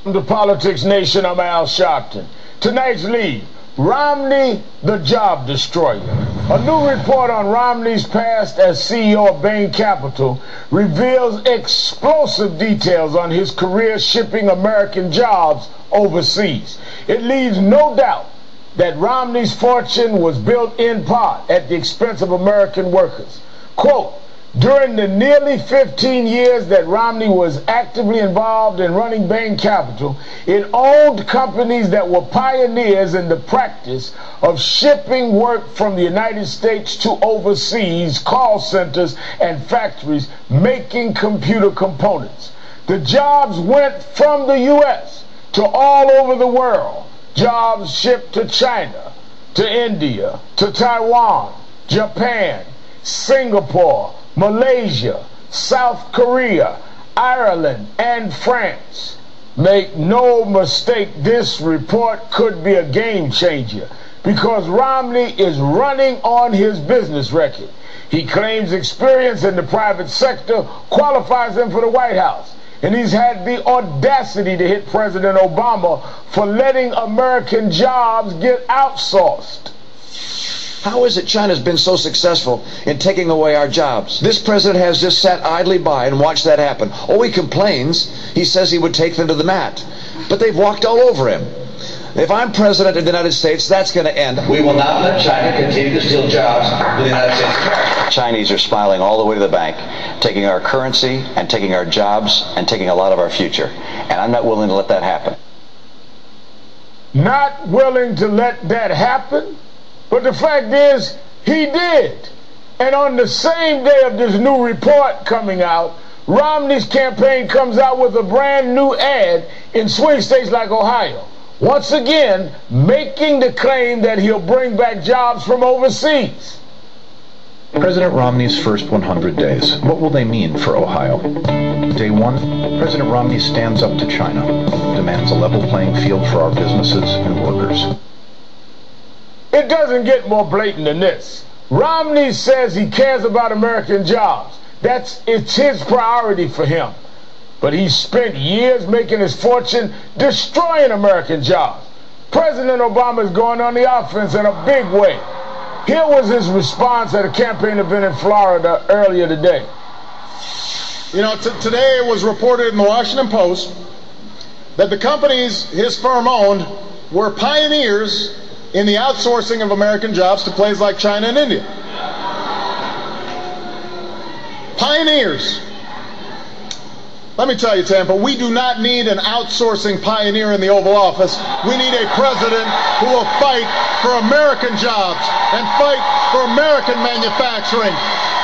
Welcome to Politics Nation. I'm Al Sharpton. Tonight's lead, Romney, the job destroyer. A new report on Romney's past as CEO of Bain Capital reveals explosive details on his career shipping American jobs overseas. It leaves no doubt that Romney's fortune was built in part at the expense of American workers. Quote, during the nearly 15 years that Romney was actively involved in running Bain Capital, it owned companies that were pioneers in the practice of shipping work from the United States to overseas call centers and factories making computer components. The jobs went from the U.S. to all over the world. Jobs shipped to China, to India, to Taiwan, Japan, Singapore, Malaysia, South Korea, Ireland, and France. Make no mistake, this report could be a game changer because Romney is running on his business record. He claims experience in the private sector qualifies him for the White House, and he's had the audacity to hit President Obama for letting American jobs get outsourced. How is it China's been so successful in taking away our jobs? This president has just sat idly by and watched that happen. Oh, he complains. He says he would take them to the mat. But they've walked all over him. If I'm president of the United States, that's going to end. We will not let China continue to steal jobs from the United States of America. Chinese are smiling all the way to the bank, taking our currency and taking our jobs and taking a lot of our future. And I'm not willing to let that happen. Not willing to let that happen? But the fact is, he did. And on the same day of this new report coming out, Romney's campaign comes out with a brand new ad in swing states like Ohio. Once again, making the claim that he'll bring back jobs from overseas. President Romney's first 100 days. What will they mean for Ohio? Day 1, President Romney stands up to China, demands a level playing field for our businesses and workers. It doesn't get more blatant than this. Romney says he cares about American jobs. It's his priority for him. But he spent years making his fortune destroying American jobs. President Obama is going on the offense in a big way. Here was his response at a campaign event in Florida earlier today. You know, today it was reported in the Washington Post that the companies his firm owned were pioneers in the outsourcing of American jobs to places like China and India. Pioneers. Let me tell you, Tampa, we do not need an outsourcing pioneer in the Oval Office. We need a president who will fight for American jobs and fight for American manufacturing.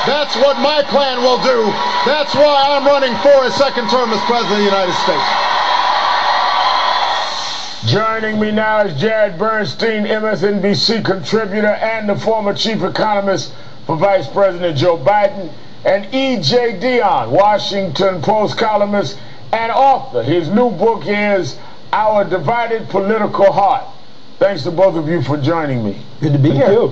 That's what my plan will do. That's why I'm running for a second term as President of the United States. Joining me now is Jared Bernstein, MSNBC contributor and the former chief economist for Vice President Joe Biden, and E.J. Dionne, Washington Post columnist and author. His new book is Our Divided Political Heart. Thanks to both of you for joining me. Good to be here.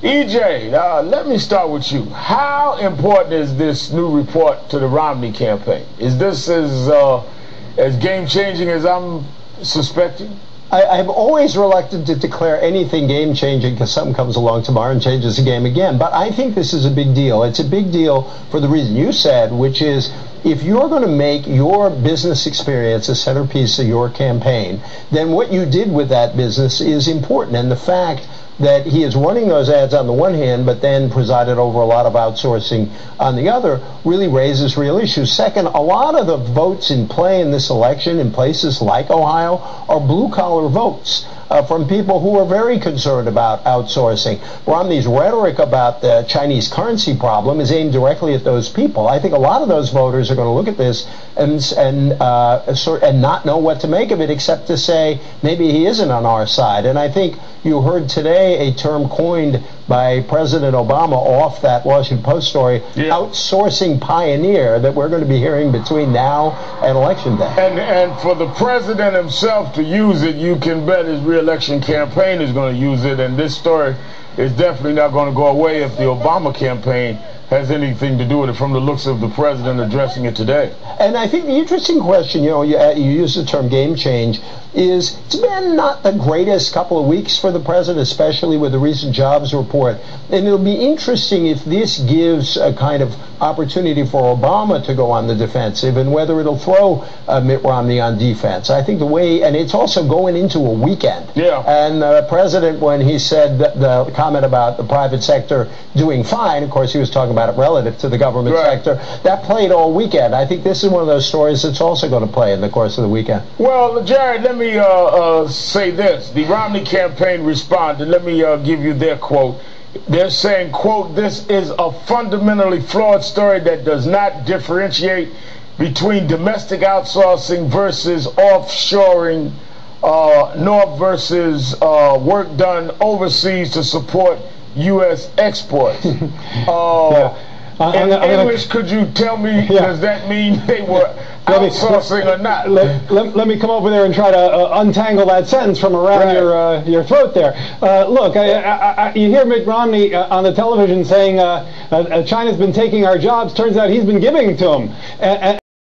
E.J., let me start with you. How important is this new report to the Romney campaign? Is this as game-changing as I'm suspecting? I'm always reluctant to declare anything game-changing because something comes along tomorrow and changes the game again. But I think this is a big deal. It's a big deal for the reason you said, which is if you're going to make your business experience a centerpiece of your campaign, then what you did with that business is important. And the fact that he is running those ads on the one hand, but then presided over a lot of outsourcing on the other, really raises real issues. Second, a lot of the votes in play in this election in places like Ohio are blue-collar votes from people who are very concerned about outsourcing. Romney's rhetoric about the Chinese currency problem is aimed directly at those people. I think a lot of those voters are going to look at this and not know what to make of it except to say maybe he isn't on our side. And I think you heard today a term coined by President Obama off that Washington Post story, outsourcing pioneer, that we're going to be hearing between now and Election Day. And for the president himself to use it, you can bet his re-election campaign is going to use it, and this story is definitely not going to go away if the Obama campaign has anything to do with it from the looks of the president addressing it today. And I think the interesting question, you use the term game change, is it's been not the greatest couple of weeks for the president, especially with the recent jobs report. And it'll be interesting if this gives a kind of opportunity for Obama to go on the defensive and whether it'll throw Mitt Romney on defense. I think the way, and it's also going into a weekend. Yeah. And the president, when he said the comment about the private sector doing fine, of course he was talking about it relative to the government sector, that played all weekend. I think this is one of those stories that's also going to play in the course of the weekend. Well, Jared, let me say this. The Romney campaign responded. Let me give you their quote. They're saying, quote, "This is a fundamentally flawed story that does not differentiate between domestic outsourcing versus offshoring, nor versus work done overseas to support U.S. exports." In English, could you tell me, does that mean they were outsourcing or not? Let me come over there and try to untangle that sentence from around your throat there. Look, you hear Mitt Romney on the television saying China's been taking our jobs. Turns out he's been giving to them.